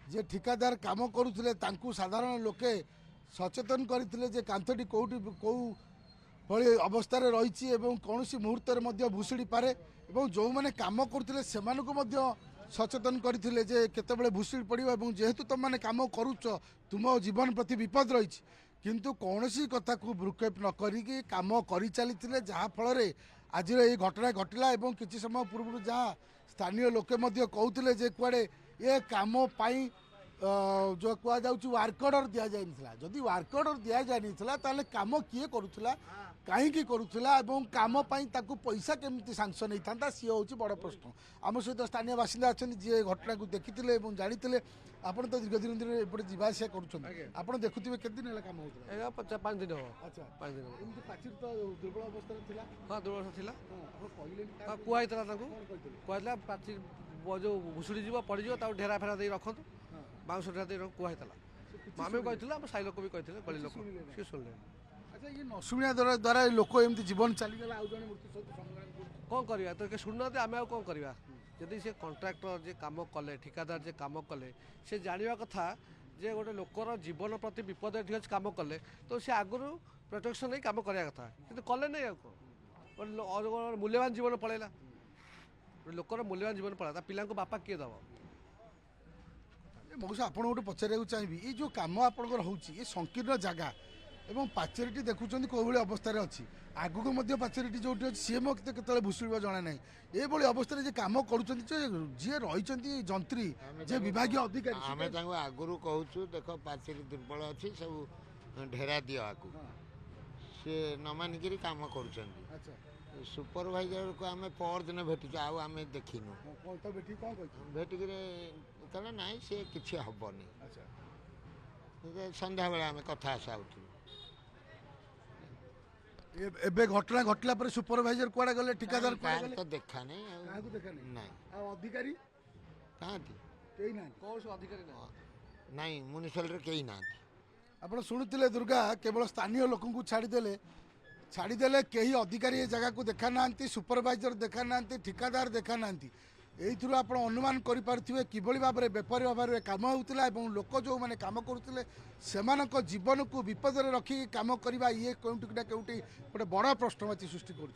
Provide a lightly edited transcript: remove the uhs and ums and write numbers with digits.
जे ठिकादार काम करुले साधारण लोके सचेतन करते जे कांथटी कौटी कौ भली अवस्था रही कौन मुहूर्त भूषुड़ी पारे जो मैंने कम करुले से सचेतन करते जे केतबेले भूषुड़ी पड़ो जेहेतु तुम मैंने कम करुच तुम जीवन प्रति विपद रही किंतु कौन सी कथा को भ्रुक्षेप न करी काम कर चली जहाँफल आज ये घटना घटला किसी समय पूर्व जहाँ स्थानीय लोके कहते जे कुआड़े ये कम पाई जो कहुँ वर्क ऑर्डर दि जाइला जदि वर्क ऑर्डर दि जाइला कम किए करुला कहीं करुला कम पैसा केमती सांसन होता था सी हूँ बड़ प्रश्न आम सहित स्थानीय बासिंदा अच्छा जी घटना को देखी जानी आप तो दीर्घ दिन दिन एपटे जावासिया कर देखुए केत दिन कम होता 5 दिन हम। अच्छा 5 दिन हम। पाचेरी तो दुर्बल अवस्था हाँ दुर्बल था कहले कहला प्राचीर जो भुशुड़ी जीव पड़ ढेरा फेरा दे रखु बाउंश ढेरा दे कहला आम भी साई लोक भी कहते गली लोक सी शुणिले अच्छा ये न शुणिया द्वारा लोक एमती जीवन चलीगला आउ जने मृत्यु सहित संग्राम कौन करवा तो शुणुना आम आ कौन करवा जदि से कॉन्ट्राक्टर जे काम कले ठिकादार जे काम कले से जाना कथा जे गोटे लोकर जीवन प्रति विपद अच्छे काम कले तो सी आगु प्रोटेक्शन नहीं कम कराया कथा कि कले नहीं मूल्यवान जीवन पलैला लोकर मूल्यवान जीवन पड़ा पिला बापा किए दब मौसा आप गोटे पचार चाहिए ये जो कम आपंकर हो संकीर्ण जगह एवं पाचेरी देखुं कौ भाई अवस्था अच्छी आगक पाचेरी जो अच्छी सी मत के भूषुड़ जाना ना ये अवस्था जे कम कर जी रही जंत्री जे विभाग अधिकारी आम आगु कहूँ देख पाचेरी दुर्बल अच्छी सब ढेरा दियो आकु सी न मानिक कम कर सुपरभाइजर को आम पर दिन भेटुଛୁ आम देखिनु भेटिक कहला ना सी कि हेनी संध्या बेला आम कथा आसाऊँ एबे घटना घटला पर सुपरवाइजर कुआडे गले ठिकादार कुआडे तो देखा नहीं काहू देखा नहीं आ अधिकारी कहाँ केही ना कौन सब अधिकारी ना नहीं म्युनिसिपाल कहीं ना आपण सुनुतिले दुर्गा केवल स्थानीय लोक को छाड़ीदेले कहीं अधिकारी ये जगह को देखा ना सुपरवाइजर देखा ना ठिकादार देखा ना यही आप अनुमान करें किभली भाव में बेपारी भाव में कम होता लोक जो मैंने कम करुले से जीवन को विपद रखिक कम करवा ये कौटी ना कौटी गोटे बड़ प्रश्नवाची सृष्टि कर